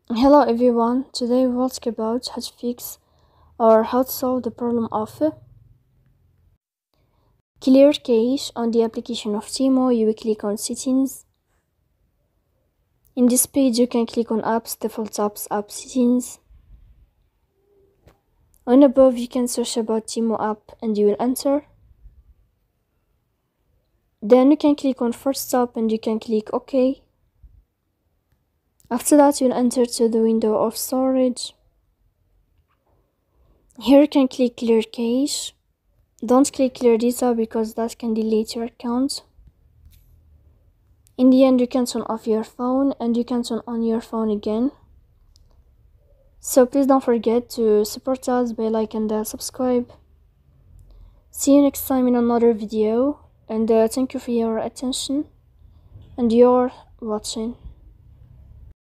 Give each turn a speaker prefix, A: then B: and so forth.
A: Hello everyone, today we'll talk about how to fix or how to solve the problem of clear cache on the application of Temu. You will click on settings. In this page you can click on apps, default apps, app settings. On above you can search about Temu app and you will enter. Then you can click on first stop and you can click OK. After that you'll enter to the window of storage. Here you can click clear cache. Don't click clear data because that can delete your account. In the end you can turn off your phone and you can turn on your phone again. So please don't forget to support us by like and subscribe. See you next time in another video, and thank you for your attention and your watching.